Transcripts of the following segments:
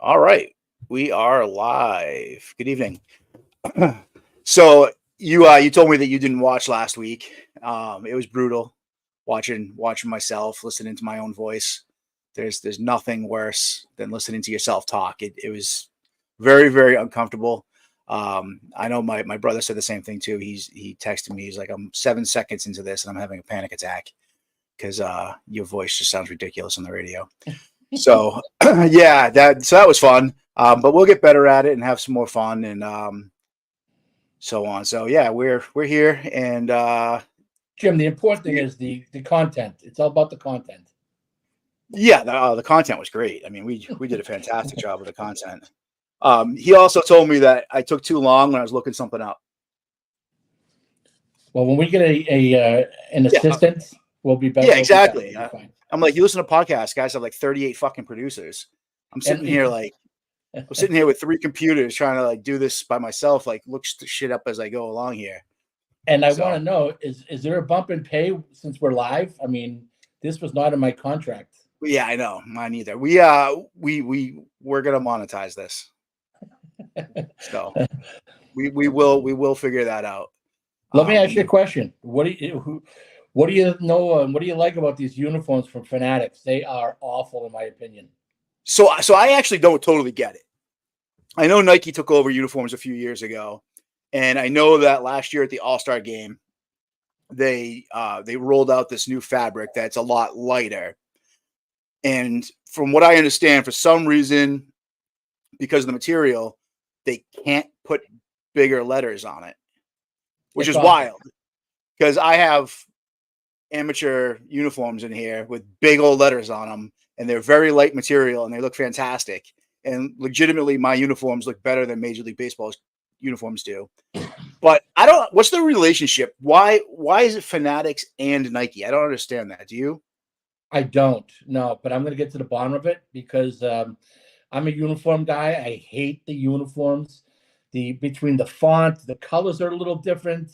All right, we are live. Good evening. So you told me that you didn't watch last week. It was brutal watching myself, listening to my own voice. There's nothing worse than listening to yourself talk. It was very, very uncomfortable. I know my brother said the same thing too. He texted me. He's like, I'm 7 seconds into this and I'm having a panic attack because your voice just sounds ridiculous on the radio. So yeah, that was fun. But we'll get better at it and have some more fun and so on. So yeah, we're here and Jim, the important thing is the content. It's all about the content. yeah, the content was great. I mean, we did a fantastic job with the content. He also told me that I took too long when I was looking something up. Well, when we get an assistant, we'll be better. Yeah, exactly. We'll be fine. I'm like, you listen to podcasts, guys have like 38 fucking producers. I'm sitting here with 3 computers trying to like do this by myself, like look shit up as I go along here. And I want to know, is there a bump in pay since we're live? I mean, this was not in my contract. Yeah, I know. Mine either. We're gonna monetize this. So we will figure that out. Let me ask you a question. What do you know? What do you like about these uniforms from Fanatics? They are awful, in my opinion. So I actually don't totally get it. I know Nike took over uniforms a few years ago, and I know that last year at the All-Star game, they rolled out this new fabric that's a lot lighter. And from what I understand, for some reason, because of the material, they can't put bigger letters on it, which is wild. Because I have amateur uniforms in here with big old letters on them, and they're very light material, and they look fantastic. And legitimately, my uniforms look better than Major League Baseball's uniforms do. But I don't. What's the relationship? Why is it Fanatics and Nike? I don't understand that. Do you? I don't know, but I'm going to get to the bottom of it because I'm a uniform guy. I hate the uniforms. Between the font, the colors are a little different.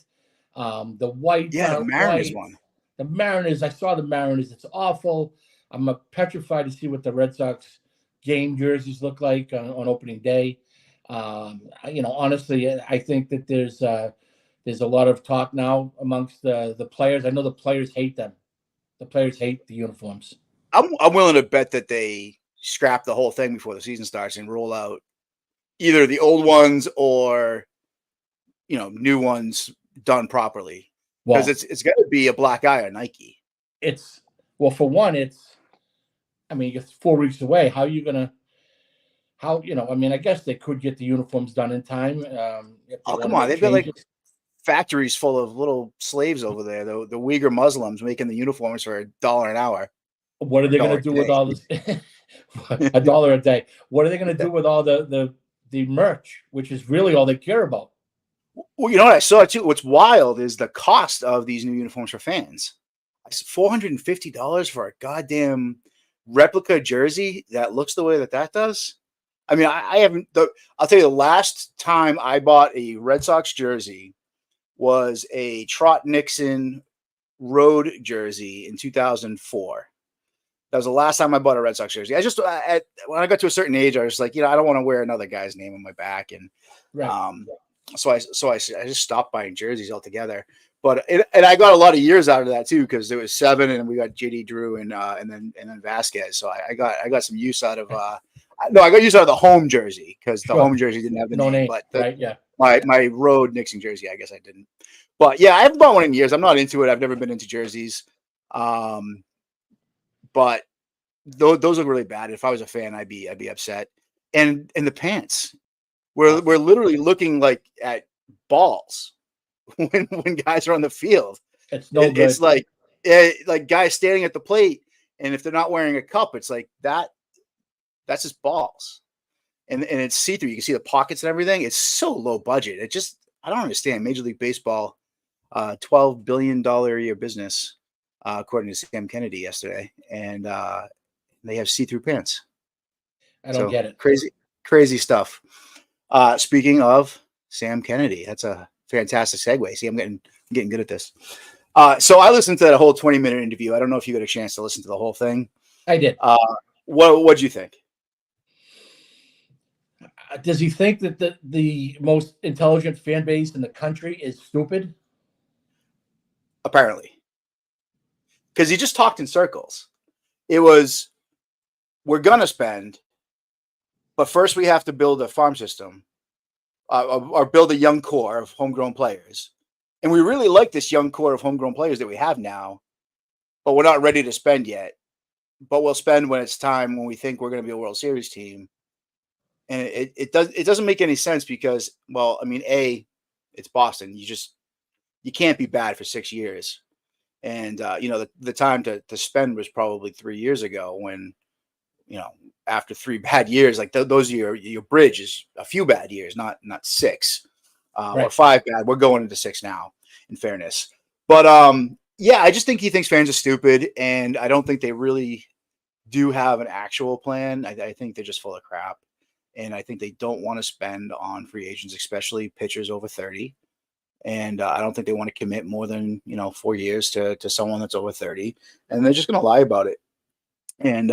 The white, the Mariners one. The Mariners. I saw the Mariners. It's awful. I'm petrified to see what the Red Sox game jerseys look like on opening day. Honestly, I think that there's a lot of talk now amongst the players. I know the players hate them. The players hate the uniforms. I'm willing to bet that they scrap the whole thing before the season starts and roll out either the old ones or new ones done properly. Because it's got to be a black eye on Nike. For one, it's 4 weeks away. How are you gonna? I guess they could get the uniforms done in time. Come on, they've got like factories full of little slaves over there. The Uyghur Muslims making the uniforms for $1 an hour. What are they going to do with all this? $1 a day. What are they going to do with all the merch, which is really all they care about? Well, you know what I saw too. What's wild is the cost of these new uniforms for fans. $450 for a goddamn replica jersey that looks the way that does. I mean, I haven't. I'll tell you, the last time I bought a Red Sox jersey was a Trout Nixon road jersey in 2004. That was the last time I bought a Red Sox jersey. When I got to a certain age, I was like, I don't want to wear another guy's name on my back, and so I just stopped buying jerseys altogether. But and I got a lot of years out of that too, because there was 7, and we got JD Drew and then Vasquez. So I got some use out of. I got use out of the home jersey because the home jersey didn't have the name, but my road Nixon jersey, I guess I didn't. But yeah, I haven't bought one in years. I'm not into it. I've never been into jerseys. But those look really bad. If I was a fan, I'd be upset. And the pants, we're literally looking like at balls when guys are on the field. It's like guys standing at the plate, and if they're not wearing a cup, it's like that. That's just balls, and it's see-through. You can see the pockets and everything. It's so low budget. I don't understand. Major League Baseball, $12 billion a year business, according to Sam Kennedy yesterday, and they have see-through pants. I don't get it. Crazy stuff. Speaking of Sam Kennedy, that's a fantastic segue. See, I'm getting good at this. So I listened to that whole 20-minute interview. I don't know if you got a chance to listen to the whole thing. I did. What'd you think? Does he think that the most intelligent fan base in the country is stupid? Apparently, because he just talked in circles. It was, we're gonna spend, but first we have to build a farm system, or build a young core of homegrown players. And we really like this young core of homegrown players that we have now, but we're not ready to spend yet. But we'll spend when it's time, when we think we're going to be a World Series team. And it doesn't make any sense because, well, I mean, it's Boston. You can't be bad for 6 years. And the time to spend was probably 3 years ago when, after 3 bad years, like those are your bridge is a few bad years, not 6 or Right. 5 bad. We're going into 6 now, in fairness. But yeah, I just think he thinks fans are stupid, and I don't think they really do have an actual plan. I think they're just full of crap, and I think they don't want to spend on free agents, especially pitchers over 30. And I don't think they want to commit more than 4 years to someone that's over 30, and they're just going to lie about it. And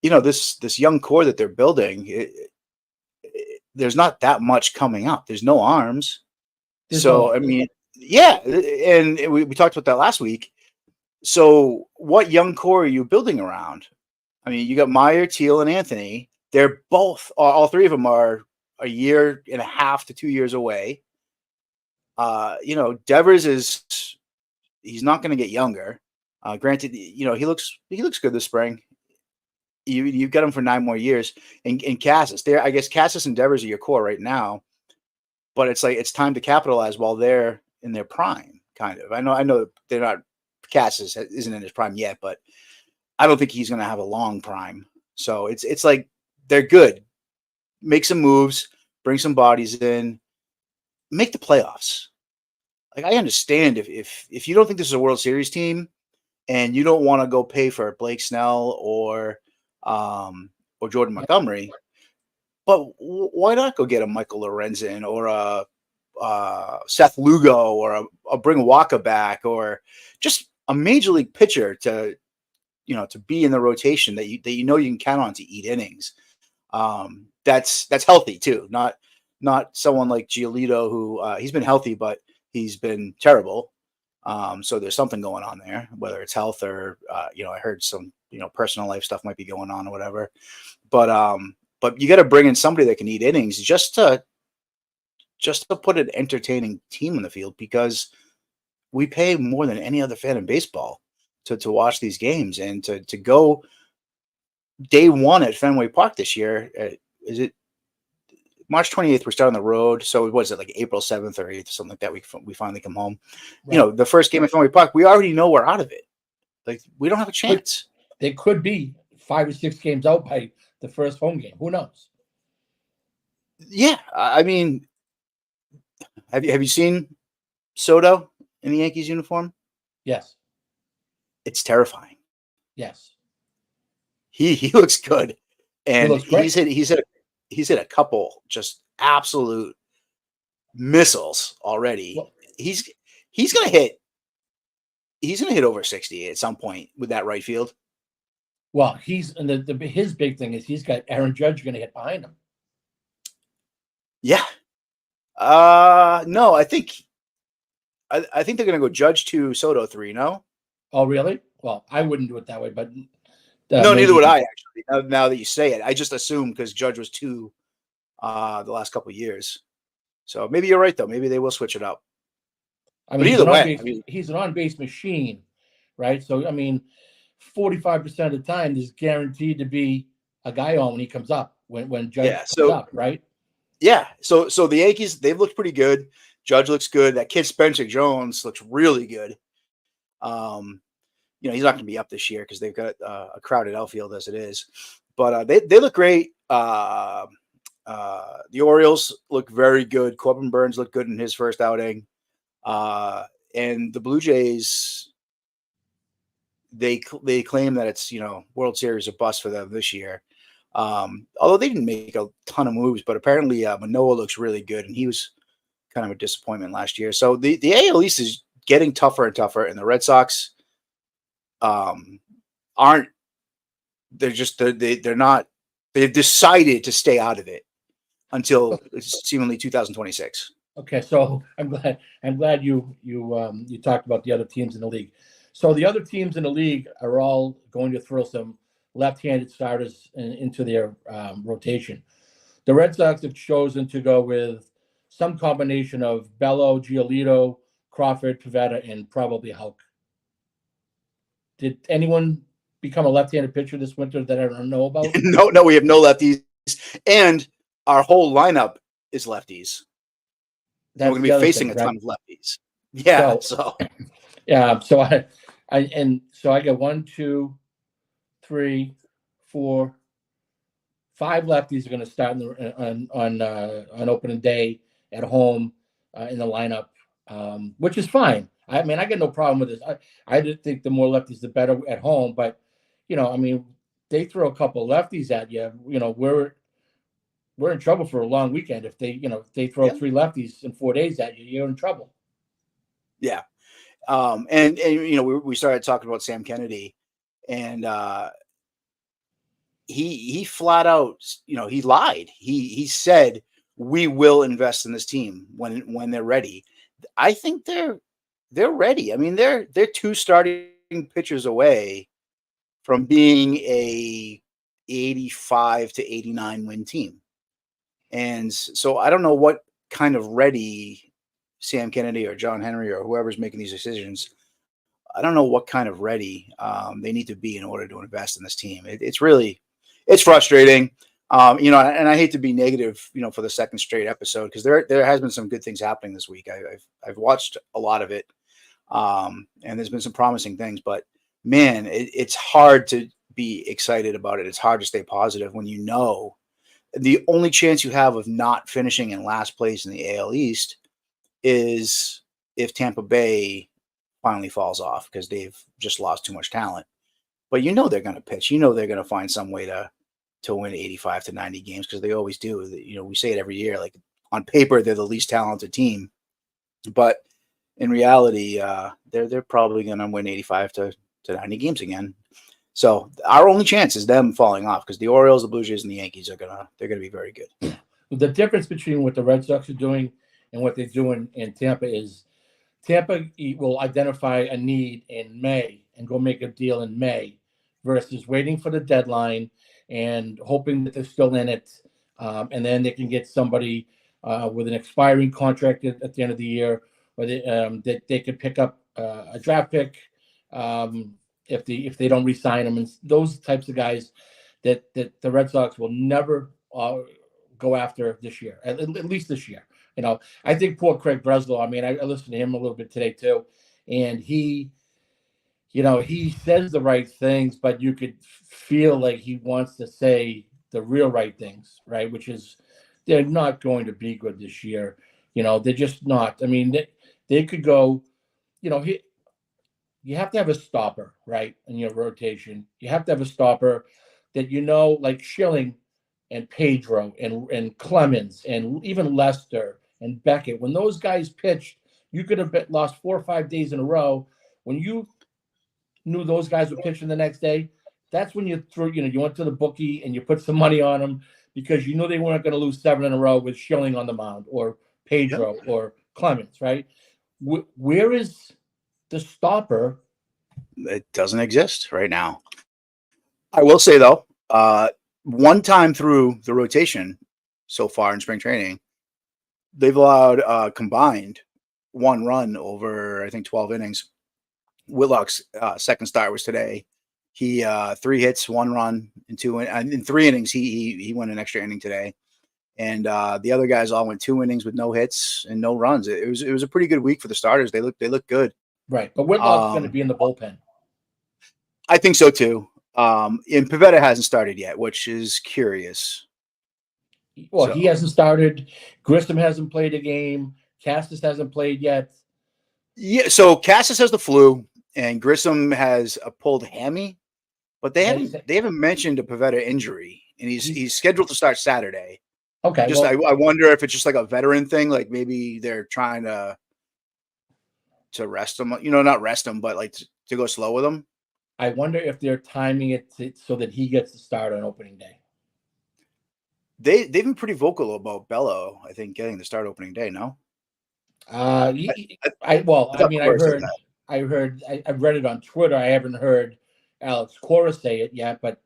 this young core that they're building, there's not that much coming up. There's no arms. So, I mean, yeah. And we talked about that last week. So what young core are you building around? I mean, you got Meyer, Teal, and Anthony. They're both, all three of them are a year and a half to 2 years away. Devers he's not going to get younger. Granted, he looks good this spring. You've got him for 9 more years. And Cassis, I guess Cassis and Devers are your core right now, but it's like it's time to capitalize while they're in their prime, kind of. I know they're not. Cassis isn't in his prime yet, but I don't think he's going to have a long prime. So it's like they're good. Make some moves, bring some bodies in, make the playoffs. Like, I understand if you don't think this is a World Series team and you don't want to go pay for Blake Snell or Jordan Montgomery, but why not go get a Michael Lorenzen or a Seth Lugo or a bring Waka back, or just a major league pitcher to be in the rotation that you can count on to eat innings. That's healthy too. Not someone like Giolito who he's been healthy, but he's been terrible. So there's something going on there, whether it's health or I heard some personal life stuff might be going on or whatever. But you got to bring in somebody that can eat innings just to put an entertaining team in the field, because we pay more than any other fan in baseball to watch these games, and to go day one at Fenway Park this year. Is it March 28th? We're starting the road. So what is it, like April 7th or 8th or something like that? We finally come home. Right. The first game at Fenway Park, we already know we're out of it. Like, we don't have a chance. They could be 5 or 6 games out by the first home game. Who knows? Yeah. I mean, have you seen Soto in the Yankees uniform? Yes. It's terrifying. Yes. He looks good. And he's hit a couple just absolute missiles already. Well, he's gonna hit over 60 at some point with that right field. Well, his big thing is he's got Aaron Judge going to hit behind him. Yeah. No, I think they're gonna go Judge 2, Soto 3. No. Oh, really? Well, I wouldn't do it that way, but no, neither would I, actually. Now that you say it, I just assumed because Judge was 2 the last couple of years. So maybe you're right, though. Maybe they will switch it up. I mean, either way, he's an on-base machine, right? So, I mean, 45% of the time, there's guaranteed to be a guy on when he comes up, when Judge comes up, right? Yeah. So the Yankees, they've looked pretty good. Judge looks good. That kid Spencer Jones looks really good. He's not going to be up this year because they've got a crowded outfield as it is. But they look great. The Orioles look very good. Corbin Burns looked good in his first outing. And the Blue Jays, they claim that it's World Series or bust for them this year. Although they didn't make a ton of moves, but apparently Manoah looks really good, and he was kind of a disappointment last year. So the AL East is getting tougher and tougher, and the Red Sox aren't. They're not. They've decided to stay out of it. until seemingly 2026. Okay, so I'm glad you talked about the other teams in the league. So the other teams in the league are all going to throw some left-handed starters into their rotation. The Red Sox have chosen to go with some combination of Bello, Giolito, Crawford, Pivetta, and probably Hulk. Did anyone become a left-handed pitcher this winter that I don't know about? No, we have no lefties, and our whole lineup is lefties. And we're That's going the to be other facing thing, a right? ton of lefties. Yeah, So so yeah, so I get 1, 2, 3, 4, 5 lefties are going to start on opening day at home in the lineup, which is fine. I mean, I get no problem with this. I just think the more lefties, the better at home. But I mean, they throw a couple lefties at you. We're in trouble for a long weekend if if they throw yeah, 3 lefties in 4 days at you. You're in trouble. yeah. And we started talking about Sam Kennedy, and he flat out, he lied. He said we will invest in this team when they're ready. I think they're ready. I mean, they're 2 starting pitchers away from being a 85 to 89 win team. And so I don't know what kind of ready Sam Kennedy or John Henry or whoever's making these decisions. I don't know what kind of ready they need to be in order to invest in this team. It's frustrating. And I hate to be negative, for the second straight episode, because there has been some good things happening this week. I've watched a lot of it, and there's been some promising things. But man, it's hard to be excited about it. It's hard to stay positive when the only chance you have of not finishing in last place in the AL East is if Tampa Bay finally falls off because they've just lost too much talent. But they're going to pitch. They're going to find some way to win 85 to 90 games because they always do. We say it every year. Like on paper, they're the least talented team, but in reality, they're probably going to win 85 to 90 games again. So our only chance is them falling off because the Orioles, the Blue Jays, and the Yankees they're gonna be very good. The difference between what the Red Sox are doing and what they're doing in Tampa is Tampa will identify a need in May and go make a deal in May versus waiting for the deadline and hoping that they're still in it. And then they can get somebody with an expiring contract at the end of the year, or that they could pick up a draft pick if they don't re-sign them. And those types of guys that the Red Sox will never go after this year, at least this year. I think poor Craig Breslow. I mean, I listened to him a little bit today too, and he says the right things, but you could feel like he wants to say the real right things, right? Which is they're not going to be good this year. They're just not. I mean, they could go. You have to have a stopper, right, in your rotation. You have to have a stopper that like Schilling and Pedro and Clemens and even Lester and Beckett. When those guys pitched, you could have lost 4 or 5 days in a row. When you knew those guys were pitching the next day, that's when you you went to the bookie and you put some money on them because you knew they weren't going to lose 7 in a row with Schilling on the mound or Pedro or Clemens, right? Where is the stopper? It doesn't exist right now. I will say though, one time through the rotation so far in spring training, they've allowed combined 1 run over I think 12 innings. Whitlock's second start was today. He 3 hits, 1 run, in 3 innings. He went an extra inning today, and the other guys all went 2 innings with no hits and no runs. It was a pretty good week for the starters. They look good. Right, but Whitlock's going to be in the bullpen. I think so too. And Pivetta hasn't started yet, which is curious. Well, he hasn't started. Grissom hasn't played a game. Cassis hasn't played yet. Yeah, so Cassis has the flu, and Grissom has a pulled hammy, but they haven't mentioned a Pivetta injury, and he's scheduled to start Saturday. Okay, I wonder if it's just like a veteran thing, like maybe they're trying to rest him, not rest him, but like to go slow with him. I wonder if they're timing it so that he gets to start on opening day. they've been pretty vocal about Bello, I think, getting the start opening day. No, Uh, I, y- well, I I thought mean, Cora said that. I read it on Twitter. I haven't heard Alex Cora say it yet, but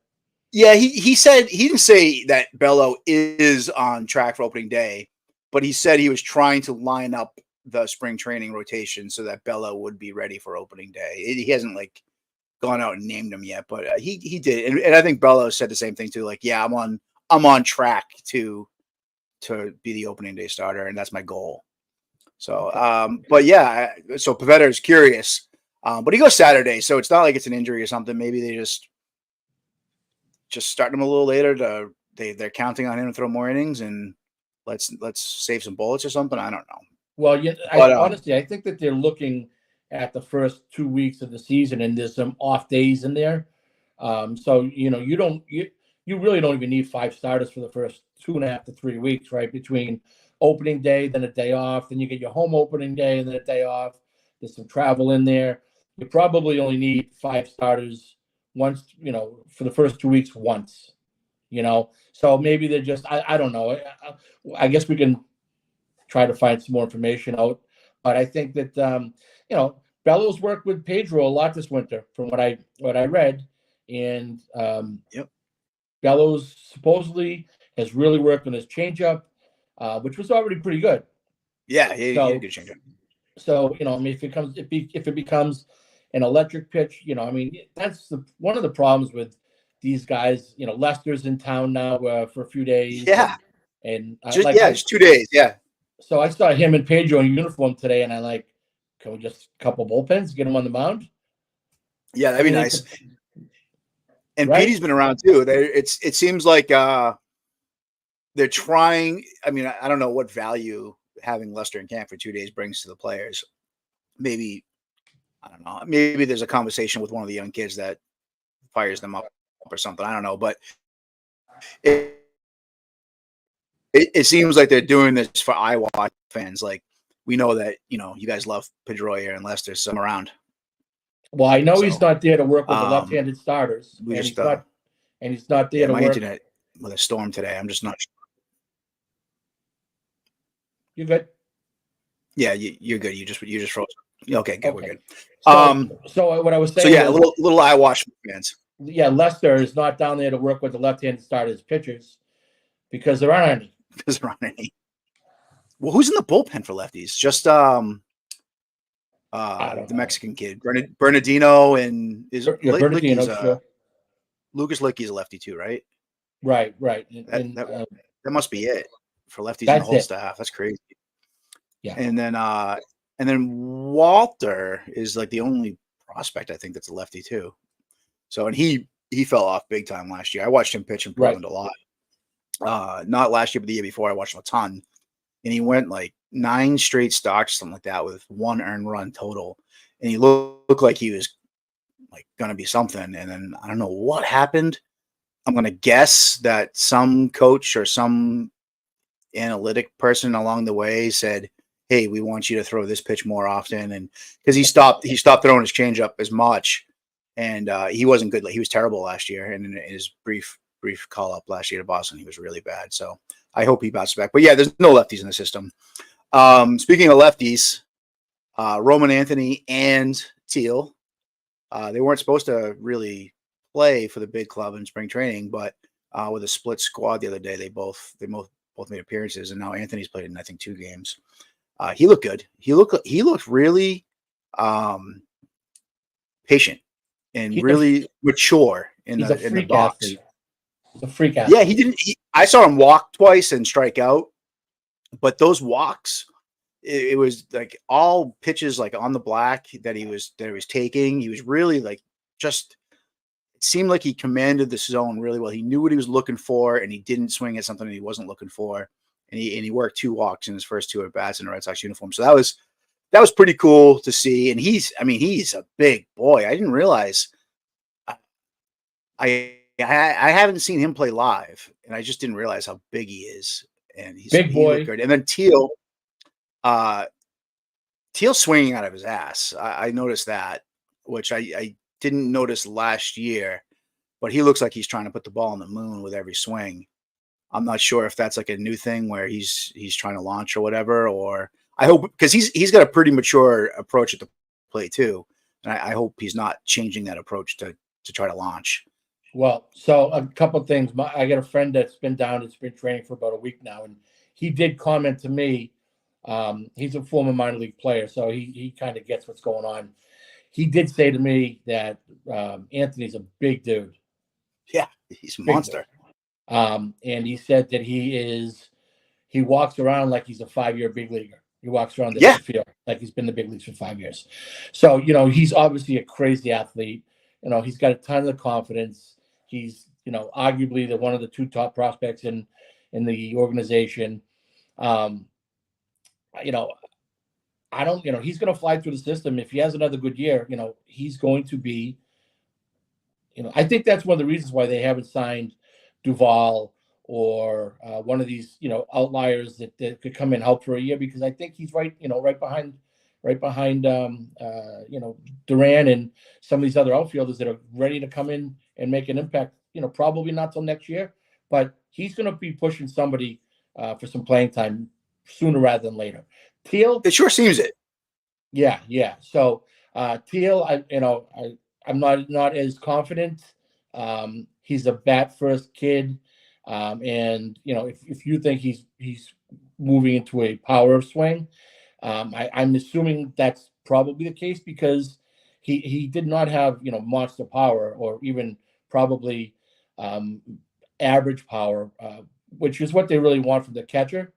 Yeah, he said he didn't say that Bello is on track for opening day, but he said he was trying to line up the spring training rotation so that Bello would be ready for opening day. He hasn't like gone out and named him yet, but he did, and I think Bello said the same thing too. Like, yeah, I'm on track to be the opening day starter, and that's my goal. So, okay. but yeah, so Pavetta is curious, but he goes Saturday, so it's not like it's an injury or something. Maybe they just start him a little later to they're counting on him to throw more innings, and let's save some bullets or something. I don't know, Well, yeah, but honestly, I think that they're looking at the first 2 weeks of the season, and there's some off days in there. So you really don't even need five starters for the first 2.5 to 3 weeks, right? Between opening day, then a day off, then you get your home opening day, and then a day off. There's some travel in there. You probably only need five starters once, for the first 2 weeks once. So maybe they're just I don't know. I guess we can try to find some more information out. But I think that Bellows worked with Pedro a lot this winter, from what I read, and yep, Bellows supposedly has really worked on his changeup, which was already pretty good. yeah, he had a So good change. I mean, if it becomes an electric pitch, I mean, that's one of the problems with these guys. Lester's in town now for a few days, Yeah, and just yeah, it's 2 days. Yeah, so I saw him and Pedro in uniform today, and I like, can we just couple bullpens, get him on the mound? yeah, I that'd be mean, nice. And right? Petey's been around too. It seems like they're trying. I mean, I don't know what value having Lester in camp for 2 days brings to the players. Maybe I don't know. Maybe there's a conversation with one of the young kids that fires them up or something. I don't know, but it, it seems like they're doing this for iWatch fans. Like, we know that you guys love Pedroia and Lester, so I'm around. Well, I know he's So not there to work with the left-handed starters, we and just he's not there yeah, to my work. internet with a storm today. I'm just not sure. You good? Yeah, you're good. You just froze. Okay, good. We're Okay. good. So, Um, so what I was so saying yeah, a was, little iWatch fans. yeah, Lester is not down there to work with the left-handed starters pitchers because there aren't any. Because there aren't any. Well, who's in the bullpen for lefties? Just I don't the know. Mexican kid, Bernardino, and is Yeah, Licky's Bernardino, sure. Lucas Licky's a lefty too, right? Right, right, That and that that must be it for lefties in the that's whole it. staff. That's crazy. Yeah. And then Walter is like the only prospect I think that's a lefty too. So and he fell off big time last year. I watched him pitch in Right. Portland a lot. Not last year, but the year before. I watched him a ton, and he went like 9 straight starts, something like that, with 1 earned run total. And he looked like he was like going to be something. And then I don't know what happened. I'm going to guess that some coach or some analytic person along the way said, "Hey, we want you to throw this pitch more often," and because he stopped throwing his changeup as much, and he wasn't good. Like, he was terrible last year, and in his brief call up last year to Boston, he was really bad. So I hope he bounces back. But yeah, there's no lefties in the system. Speaking of lefties, Roman Anthony and Teal, they weren't supposed to really play for the big club in spring training, but with a split squad the other day, they both made appearances, and now Anthony's played in I think 2 games. He looked good. He looked really patient and He's a really mature he's a in the freak box. athlete. He's a freak Yeah, he athlete. didn't. I saw him walk twice and strike out, but those walks, it was like all pitches like on the black that he was taking. He was really like just. It seemed like he commanded the zone really well. He knew what he was looking for, and he didn't swing at something that he wasn't looking for. And he worked 2 walks in his first 2 at bats in a Red Sox uniform. So that was pretty cool to see. And he's a big boy. I didn't realize I haven't seen him play live, and I just didn't realize how big he is. And Big he looked boy. good. And then uh, Teal swinging out of his ass. I noticed that, which I didn't notice last year. But he looks like he's trying to put the ball on the moon with every swing. I'm not sure if that's like a new thing where he's trying to launch or whatever. Or I hope, because he's got a pretty mature approach at the plate too, and I hope he's not changing that approach to try to launch. Well, so a couple of things. I got a friend that's been down at spring training for about a week now, and he did comment to me. He's a former minor league player, so he kind of gets what's going on. He did say to me that Anthony's a big dude, Yeah, he's a big dude. monster. And he said that he walks around like he's a 5-year big leaguer. He walks around Yeah, the field like he's been in the big leagues for 5 years. So, he's obviously a crazy athlete. He's got a ton of confidence. He's, arguably one of the 2 top prospects in the organization. Um, you know, I don't, he's going to fly through the system. If he has another good year, he's going to be, I think that's one of the reasons why they haven't signed Duval or one of these, outliers that could come and help for a year, because I think he's right behind, Duran and some of these other outfielders that are ready to come in and make an impact. Probably not till next year, but he's going to be pushing somebody for some playing time sooner rather than later. Teal, it sure seems it. yeah, yeah. So Teal, I'm not as confident. He's a bat first kid, and if you think he's moving into a power swing, I'm assuming that's probably the case, because he did not have monster power, or even probably um, average power, which is what they really want from the catcher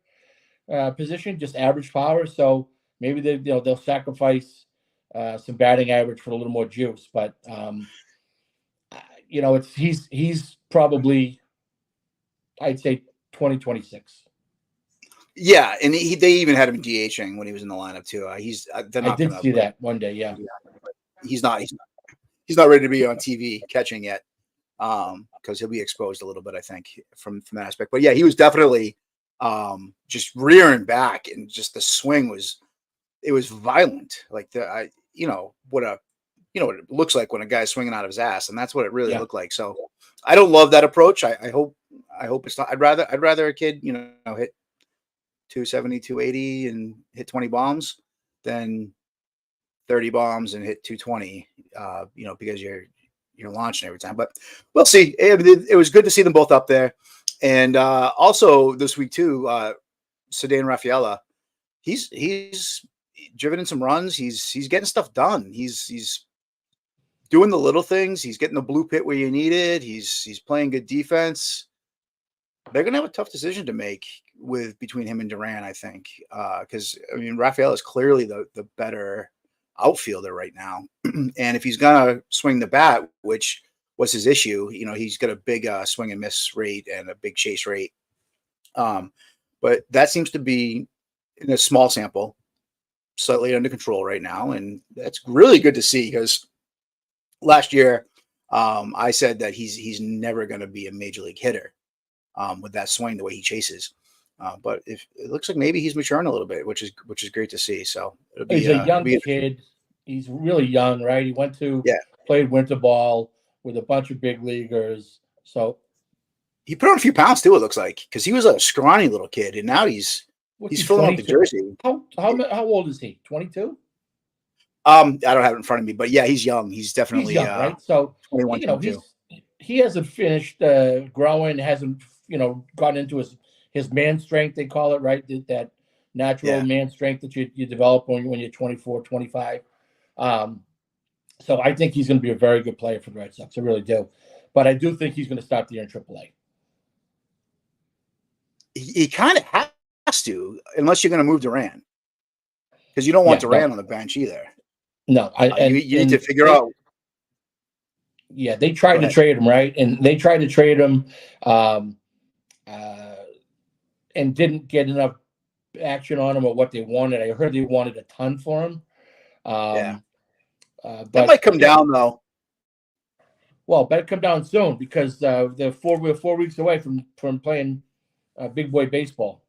position, just average power. So maybe they'll sacrifice some batting average for a little more juice. But it's he's probably, I'd say, 2026. Yeah, and they even had him DHing when he was in the lineup too. They're I not did gonna see like, that one day. Yeah, he's not ready to be on TV catching yet, because he'll be exposed a little bit, I think, from that aspect. But yeah, he was definitely just rearing back, and just the swing was violent. Like what it looks like when a guy's swinging out of his ass, and that's what it really yeah. looked like. So I don't love that approach. I hope it's not. I'd rather a kid hit 270, 280 and hit 20 bombs than 30 bombs and hit 220. Because you're launching every time. But we'll see. It was good to see them both up there, and also this week too, Sedan Rafaela. He's driven in some runs. He's getting stuff done. He's doing the little things. He's getting the blue pit where you need it. He's playing good defense. They're gonna have a tough decision to make between him and Duran, I think, because Rafael is clearly the better outfielder right now, and if he's gonna swing the bat, which was his issue, he's got a big swing and miss rate and a big chase rate, but that seems to be, in a small sample, slightly under control right now, and that's really good to see, because last year I said that he's never going to be a major league hitter with that swing, the way he chases. But if it looks like maybe he's maturing a little bit, which is great to see. So He's a young kid. He's really young, right? He yeah. played winter ball with a bunch of big leaguers. So He put on a few pounds too, it looks like, because he was a scrawny little kid, and now he's filling out the jersey. How old is he? 22? I don't have it in front of me, but yeah, he's young. He's definitely young, right? So 21, 22. He hasn't finished growing, hasn't gotten into his man strength, they call it, right? That natural man strength that you develop when you're 24, 25. So I think he's going to be a very good player for the Red Sox. I really do. But I do think he's going to start the year in AAA. He kind of has to, unless you're going to move Duran, because you don't want Duran on the bench either. No, you need to figure out. Yeah, they tried to trade him, right? And they tried to trade him and didn't get enough action on him or what they wanted. I heard they wanted a ton for him. But that might come down, though. Well, better come down soon, because we're 4 weeks away from playing big boy baseball.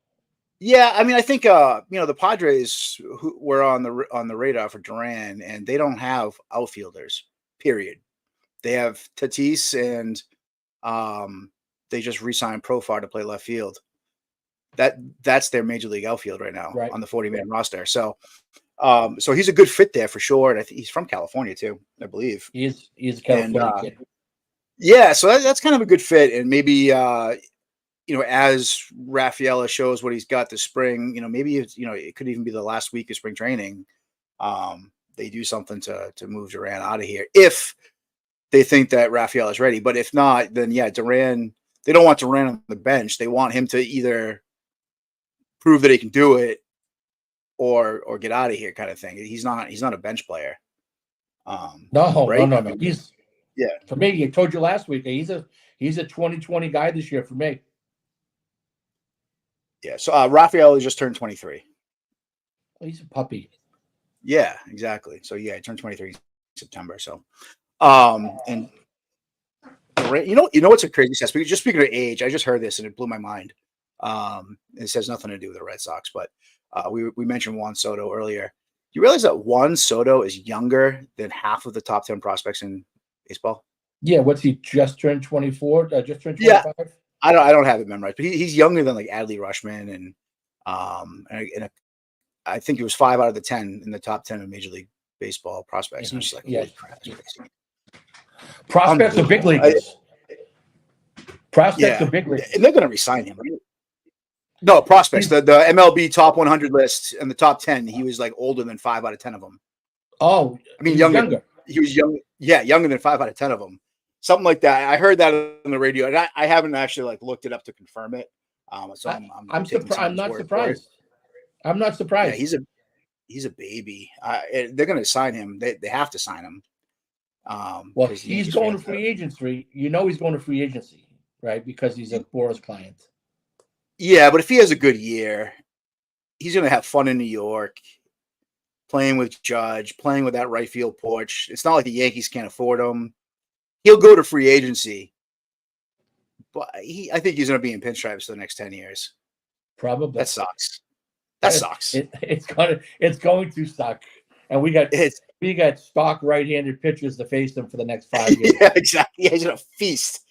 Yeah, I think the Padres who were on the radar for Duran, and they don't have outfielders. Period. They have Tatis and they just re-signed Profar to play left field. That's their major league outfield right now on the 40-man roster. So, so he's a good fit there for sure. And I think he's from California too, I believe. He's a California kid. Yeah, so that's kind of a good fit. And maybe as Rafaela shows what he's got this spring, maybe it could even be the last week of spring training. They do something to move Duran out of here if they think that Rafaela is ready. But if not, then Duran. They don't want Duran on the bench. They want him to either prove that he can do it or get out of here, kind of thing. He's not a bench player. No. He's for me. I told you last week. He's a 2020 guy this year for me. Yeah. So Rafael just turned 23. Well, he's a puppy. Yeah, exactly. So he turned 23 in September. So, and what's a crazy stat? Just speaking of age, I just heard this and it blew my mind. It has nothing to do with the Red Sox, but we mentioned Juan Soto earlier. You realize that Juan Soto is younger than half of the top 10 prospects in baseball? Yeah. What's he just turned 24? Just turned 25? Yeah. I don't have it memorized, but he's younger than like Adley Rutschman and I think he was 5 out of the 10 in the top 10 of Major League Baseball prospects. And just like, holy crap, prospects are big leaguers. Prospects are big leaguers, and they're going to resign him. Right? No, prospects. The MLB top 100 list and the top 10. He was like older than 5 out of 10 of them. Oh, I mean younger. He was young. Yeah, younger than 5 out of 10 of them. Something like that. I heard that on the radio, and I haven't actually like looked it up to confirm it. So I'm not surprised. I'm not surprised. Yeah, he's a baby. They're going to sign him. They have to sign him. Well, he's going to free agency. He's going to free agency, right? Because he's a Boras client. Yeah, but if he has a good year, he's going to have fun in New York, playing with Judge, playing with that right field porch. It's not like the Yankees can't afford him. He'll go to free agency, but I think he's going to be in pinstripes for the next 10 years. Probably. That sucks. That sucks. It's going to suck. And we got stock right-handed pitchers to face them for the next 5 years. Yeah, exactly. Yeah, he's going to feast.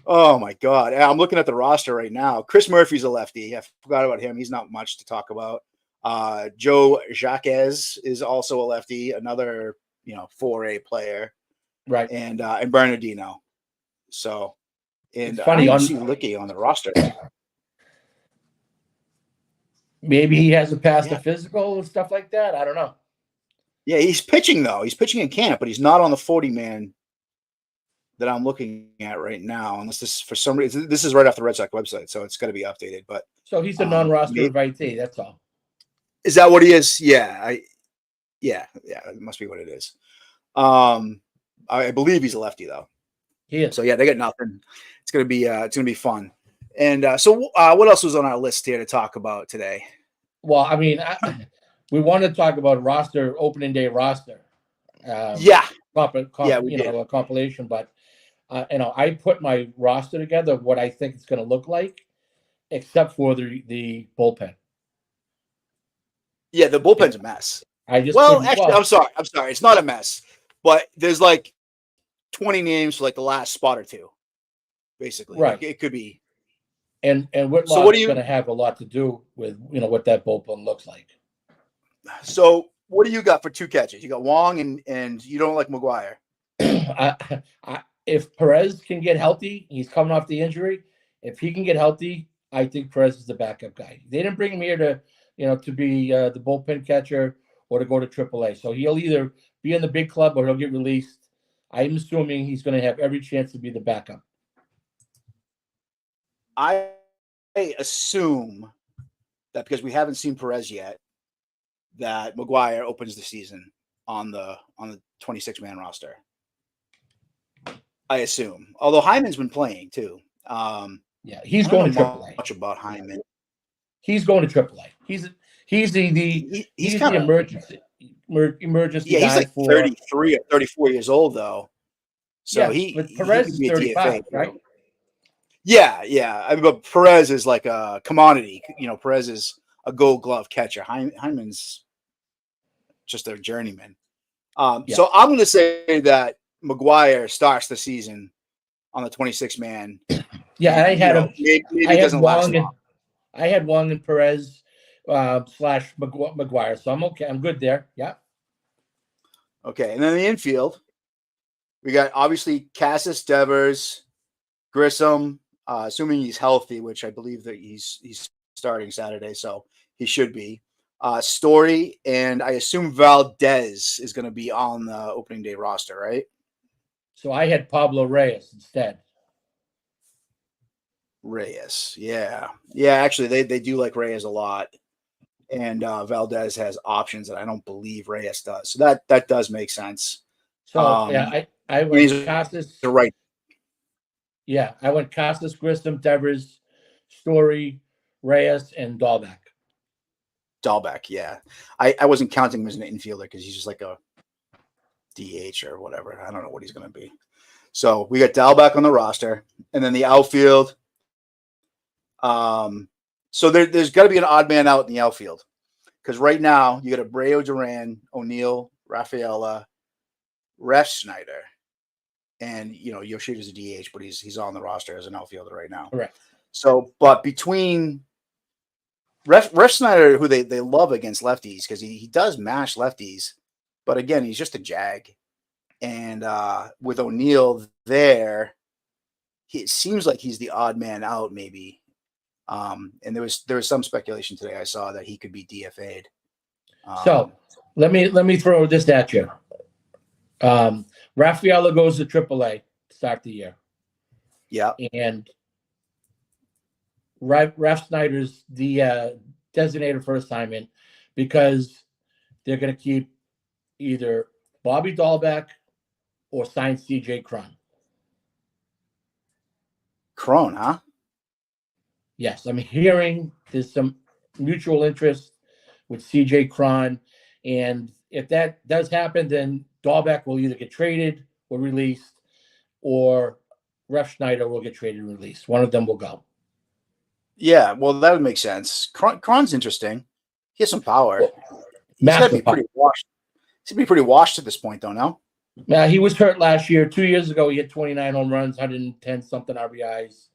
Oh my God. I'm looking at the roster right now. Chris Murphy's a lefty. I forgot about him. He's not much to talk about. Joe Jacques is also a lefty, another 4A player. Right. And Bernardino. So, and it's funny, I don't see Licky on the roster. Maybe he hasn't passed a physical and stuff like that. I don't know. Yeah, he's pitching though. He's pitching in camp, but he's not on the 40-man that I'm looking at right now. Unless this, for some reason, this is right off the Red Sox website, so it's got to be updated. But so he's a non-roster invitee. That's all. Is that what he is? Yeah, it must be what it is. I believe he's a lefty though. He is. So yeah, they got nothing. It's gonna be fun. And so what else was on our list here to talk about today? Well, I mean, we want to talk about opening day roster. A compilation. But I put my roster together, what I think it's going to look like, except for the bullpen. Yeah, the bullpen's a mess. I'm sorry. It's not a mess, but there's like 20 names for like the last spot or two, basically. Right. Like, it could be. And Whitlock's going to have a lot to do with what that bullpen looks like. So what do you got for 2 catches? You got Wong and you don't like McGuire. If Perez can get healthy, he's coming off the injury. If he can get healthy, I think Perez is the backup guy. They didn't bring him here to be the bullpen catcher or to go to AAA. So he'll either be in the big club or he'll get released. I'm assuming he's going to have every chance to be the backup. I assume that because we haven't seen Perez yet, that McGuire opens the season on the 26-man roster. I assume. Although Hyman's been playing too. He's going to AAA. Much about Hyman. He's going to AAA. He's the emergency Yeah, he's like 33 or 34 years old though. So but Perez is 35, right? Yeah. I mean, but Perez is like a commodity. Perez is a Gold Glove catcher. Hyman's just a journeyman. So I'm going to say that McGuire starts the season on the 26-man, Yeah, I had him. Maybe I it had doesn't last Wong long. and I had Wong and Perez slash McGuire. So I'm okay. I'm good there. Yeah. Okay, and then the infield, we got obviously Cassis, Devers, Grissom, assuming he's healthy, which I believe that he's starting Saturday, so he should be. Story, and I assume Valdez is going to be on the opening day roster, right? So I had Pablo Reyes instead. Reyes, yeah. Actually, they do like Reyes a lot, and Valdez has options that I don't believe Reyes does. So that does make sense. So yeah, I And went he's Casas. the right. Yeah, I went Casas, Grissom, Devers, Story, Reyes, and Dahlbeck. Dahlbeck, yeah. I wasn't counting him as an infielder because he's just like a DH or whatever. I don't know what he's going to be. So we got Dahlbeck on the roster, and then the outfield. So there's got to be an odd man out in the outfield because right now you got Abreu, Duran, O'Neill, Rafaela, Refsnyder, and Yoshida's a DH, but he's on the roster as an outfielder right now. Correct. So, but between Refsnyder, who they love against lefties because he does mash lefties, but again he's just a jag, and with O'Neill there, it seems like he's the odd man out maybe. And there was some speculation today I saw that he could be DFA'd. So let me throw this at you. Rafaela goes to AAA to start the year. Yeah. And Ref Snyder's the designated for assignment because they're going to keep either Bobby Dahlbeck or sign CJ Cron. Cron, huh? Yes, I'm hearing there's some mutual interest with CJ Cron. And if that does happen, then Dahlbeck will either get traded or released, or Ref Schneider will get traded and released. One of them will go. Yeah, well, that would make sense. Cron's interesting. He has some power. He's got to be pretty washed. He's going to be pretty washed at this point, though, no? He was hurt last year. 2 years ago, he hit 29 home runs, 110-something RBIs.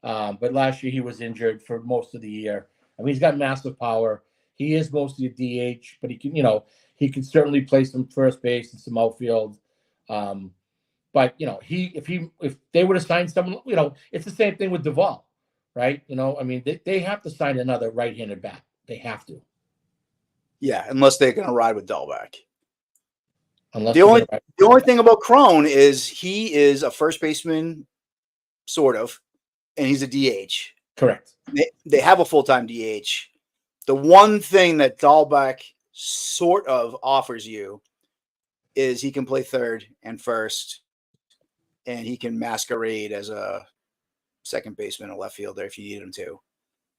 But last year, he was injured for most of the year. I mean, he's got massive power. He is mostly a DH, but he can certainly play some first base and some outfield. But if they would have signed someone, it's the same thing with Duvall, right? I mean, they have to sign another right-handed bat. They have to. Yeah, unless they're going to ride with Dahlbeck. Unless the only thing about Cron is he is a first baseman, sort of, and he's a DH. Correct. They have a full-time DH. The one thing that Dahlbeck sort of offers you is he can play third and first, and he can masquerade as a second baseman or left fielder if you need him to.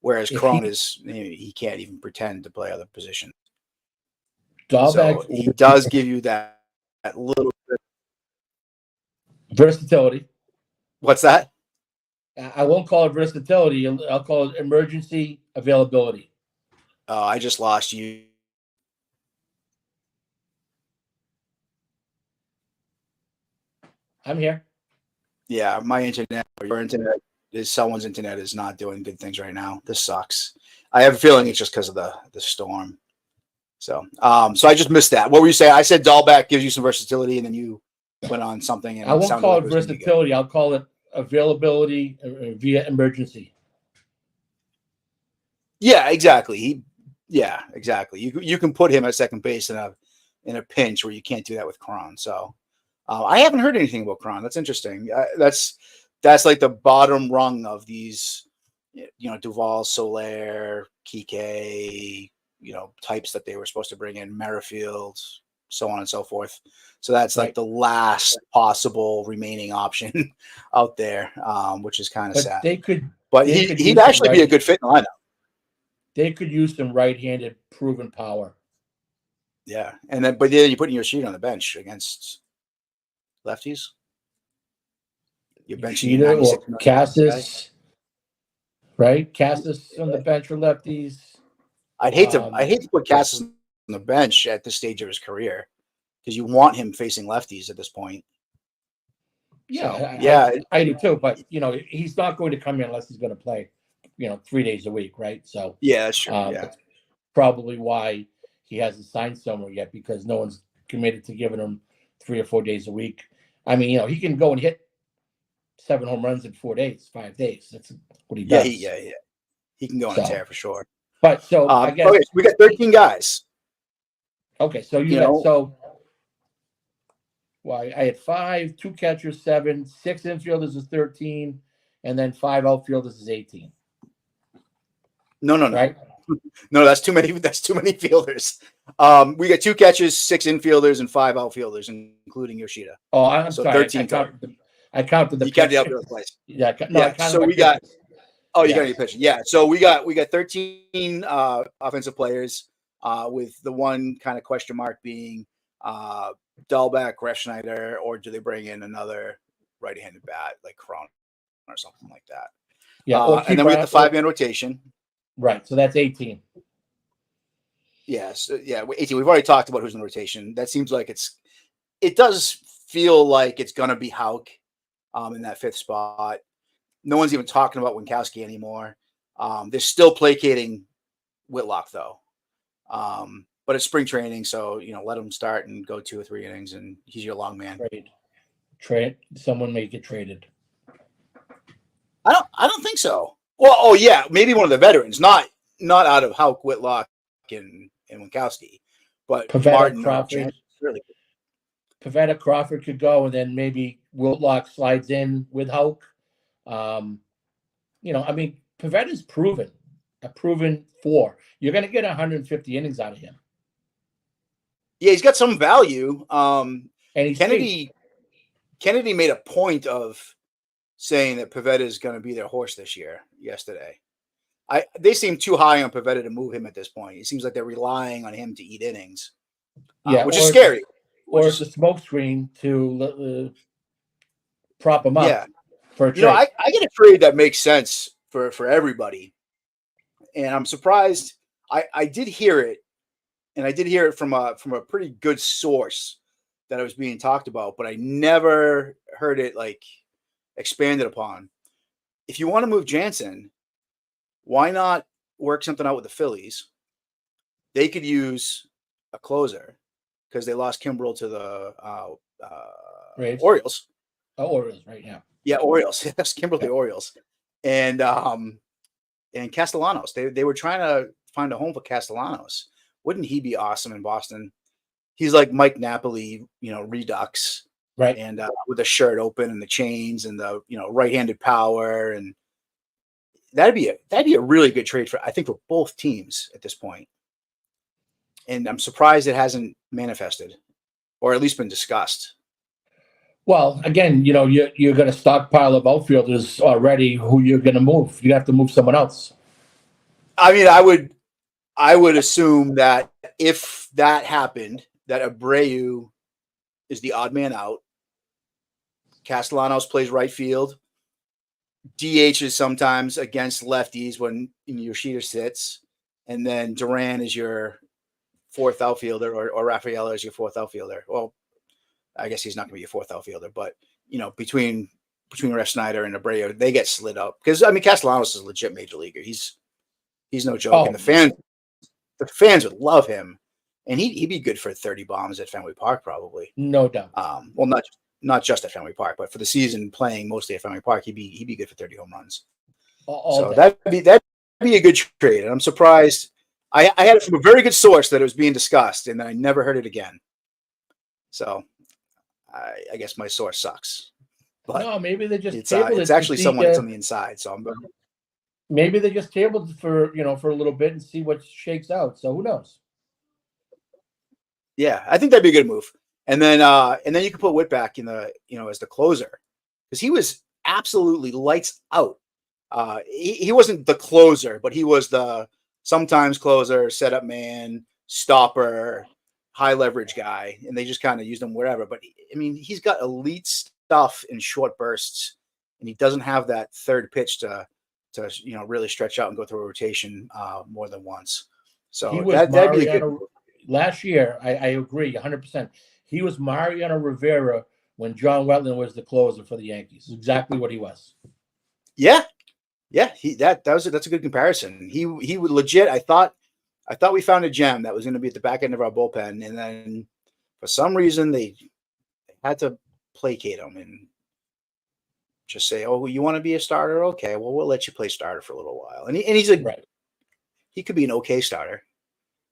Whereas Cron he can't even pretend to play other positions. So he does give you that little bit versatility. What's that? I won't call it versatility. I'll call it emergency availability. Oh, I just lost you. I'm here. Yeah, my internet or your internet someone's internet is not doing good things right now. This sucks. I have a feeling it's just because of the storm. So I just missed that. What were you saying? I said Dahlbeck gives you some versatility, and then you went on something. And I won't call it versatility. I'll call it availability via emergency. Yeah, exactly. Exactly. You can put him at second base in a pinch where you can't do that with Cron. So I haven't heard anything about Cron. That's interesting. That's like the bottom rung of these, Duvall, Soler, Kike, types that they were supposed to bring in, Merrifield, so on and so forth. So that's like the last possible remaining option out there, which is kind of sad. He'd actually be a good fit in the lineup. They could use some right-handed proven power. Yeah, but then you're putting Yoshida on the bench against lefties. You're benching or Cassis, right? Cassis on the bench for lefties. I'd hate to put Cassis on the bench at this stage of his career because you want him facing lefties at this point. Yeah, So yeah, I do too. But he's not going to come in unless he's going to play, 3 days a week, right? So yeah, that's true. Yeah, that's probably why he hasn't signed somewhere yet, because no one's committed to giving him 3 or 4 days a week. I mean, he can go and hit 7 home runs in 4 days, 5 days. That's what he yeah, does. he can go on a So, tear for sure. but so I guess Okay, so we got 13 guys. okay. So you You got know, so. Well, I had 5, 2 catchers, 7, 6 infielders is 13, and then 5 outfielders is 18. no, Right? no, that's too many. That's too many fielders. We got 2 catchers, 6 infielders, and 5 outfielders, including Yoshida. Oh, I'm So sorry. 13 total. I counted the You counted the pitchers. outfield twice. Yeah, I Yeah. counted So my we got. pitchers. Oh, you Yes. got any pitching? Yeah. So we got 13 offensive players, with the one kind of question mark being Dahlbeck, Refschneider, or do they bring in another right-handed bat like Cron or something like that? Yeah, and then we got the 5-man rotation. Right. So that's 18. Yes, yeah, 18. We've already talked about who's in the rotation. That seems like it does feel like it's gonna be Hauk in that 5th spot. No one's even talking about Winkowski anymore. They're still placating Whitlock though. But it's spring training, so let him start and go 2 or 3 innings, and he's your long man. Trade. Someone may get traded. I don't think so. Well, oh yeah, maybe one of the veterans, not out of Hauk, Whitlock, and Winkowski, but Pavetta, Martin Crawford. Really. Pavetta, Crawford could go, and then maybe Whitlock slides in with Hauk. I mean, Pavetta's proven a proven 4. You're going to get 150 innings out of him. Yeah, he's got some value. And Kennedy made a point of saying that Pavetta is going to be their horse this year yesterday. They seem too high on Pavetta to move him at this point. It seems like they're relying on him to eat innings, which is scary. Or it's a smokescreen to prop him up. Yeah. For a trade. I get a trade that makes sense for everybody. And I'm surprised. I did hear it, and I did hear it from a pretty good source that it was being talked about, but I never heard it like expanded upon. If you want to move Jansen, why not work something out with the Phillies? They could use a closer because they lost Kimbrel to the Orioles. Oh, Orioles, right? Yeah. Yeah, Orioles. Yes, Kimbrel the Orioles. And Castellanos. They were trying to find a home for Castellanos. Wouldn't he be awesome in Boston? He's like Mike Napoli, Redux. Right. And with the shirt open and the chains and the right-handed power, and that'd be a really good trade for both teams at this point. And I'm surprised it hasn't manifested, or at least been discussed. Well, again, you're going to stockpile of outfielders already. Who you're going to move? You have to move someone else. I mean, I would assume that if that happened, that Abreu is the odd man out. Castellanos plays right field. DH is sometimes against lefties when Yoshida sits, and then Duran is your 4th outfielder, or Rafaela is your 4th outfielder. Well, I guess he's not going to be your 4th outfielder, but between Refschneider and Abreu, they get slid up because Castellanos is a legit major leaguer. He's no joke, and the fans would love him, and he'd be good for 30 bombs at Fenway Park probably. No doubt. Well, not just at Fenway Park, but for the season playing mostly at Fenway Park, he'd be good for 30 home runs. So that'd be a good trade, and I'm surprised. I had it from a very good source that it was being discussed, and then I never heard it again. So I guess my source sucks. But no, maybe they just it's actually someone that's on the inside. So maybe they just tabled it for a little bit and see what shakes out. So who knows? Yeah, I think that'd be a good move. And then you can put Whit back in the as the closer, because he was absolutely lights out. He wasn't the closer, but he was the sometimes closer, setup man, stopper, high leverage guy, and they just kind of used him wherever. But he's got elite stuff in short bursts, and he doesn't have that third pitch to really stretch out and go through a rotation more than once. So that'd be a good move. Last year, I agree 100%. He was Mariano Rivera when John Wetland was the closer for the Yankees. Exactly what he was. Yeah, yeah. That's a good comparison. He would legit. I thought we found a gem that was going to be at the back end of our bullpen, and then for some reason they had to placate him and just say, "Oh, you want to be a starter? Okay, well, we'll let you play starter for a little while." And he's a Right. he could be an okay starter,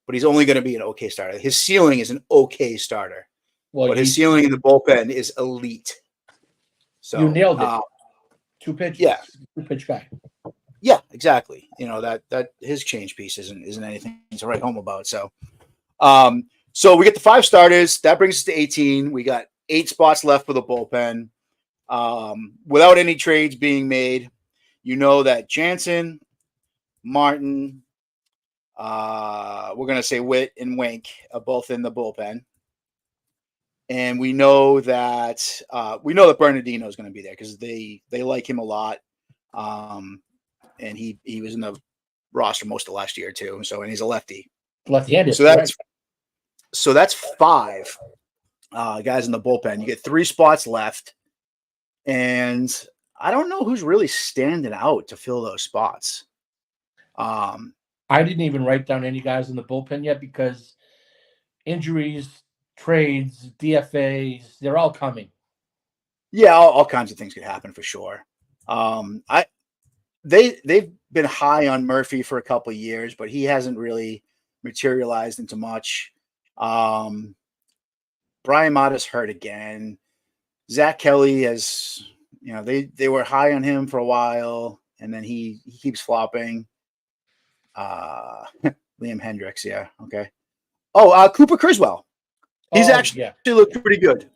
but he's only going to be an okay starter. His ceiling is an okay starter, Well, but his ceiling in the bullpen is elite. So you nailed it. 2 pitches. Yeah. 2-pitch guy. Yeah, exactly. You know, that his change piece isn't anything to write home about. So, so we get the 5 starters. That brings us to 18. We got 8 spots left for the bullpen. Without any trades being made, you know that Jansen, Martin, we're gonna say Witt and Wink are both in the bullpen. And we know that Bernardino is going to be there because they like him a lot. And he was in the roster most of last year too. So, and he's a lefty. Left-handed. So that's 5 guys in the bullpen. You get 3 spots left, and I don't know who's really standing out to fill those spots. I didn't even write down any guys in the bullpen yet because injuries, trades, DFAs, they're all coming. Yeah, all kinds of things could happen for sure. They've been high on Murphy for a couple of years, but he hasn't really materialized into much. Brian Mata's hurt again. Zach Kelly has, they were high on him for a while, and then he keeps flopping. Liam Hendricks, yeah, okay. Oh, Cooper Criswell. He's actually looked pretty good.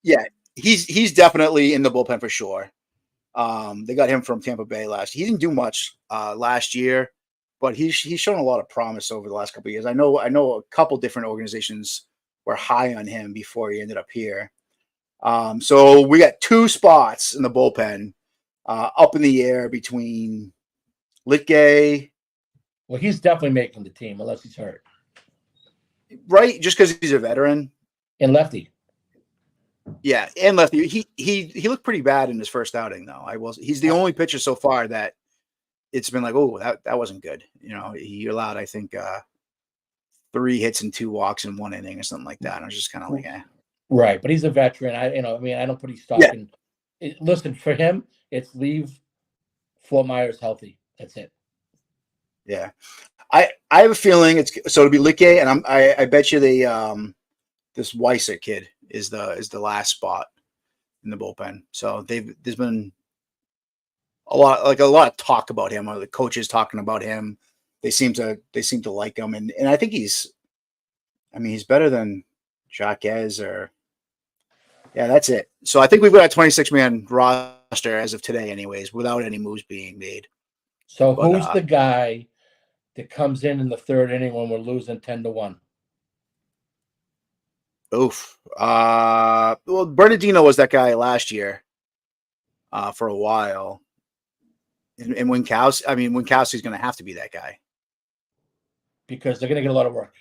Yeah, he's definitely in the bullpen for sure. They got him from Tampa Bay last year. He didn't do much last year, but he's shown a lot of promise over the last couple of years. I know a couple different organizations were high on him before he ended up here. So we got 2 spots in the bullpen up in the air between Litgay. Well, he's definitely making the team unless he's hurt. Right, just because he's a veteran. And lefty. Yeah, and lefty. He looked pretty bad in his first outing, though. He's the only pitcher so far that it's been like, oh, that wasn't good. He allowed, I think, 3 hits and 2 walks in 1 inning or something like that. And I was just kind of like, eh. Right, but he's a veteran. I don't put any stock in. Listen, for him, it's leave Fort Myers healthy. That's it. Yeah, I have a feeling it'll be Lickey, and I bet you this Weiser kid is the last spot in the bullpen. So there's been a lot of talk about him, or the coaches talking about him. They seem to like him, and I think he's better than Jaquez or. Yeah, that's it. So I think we've got a 26-man roster as of today, anyways, without any moves being made. So who's the guy that comes in the 3rd inning when we're losing 10-1? Oof. Well, Bernardino was that guy last year for a while. And Winkowski's going to have to be that guy. Because they're going to get a lot of work.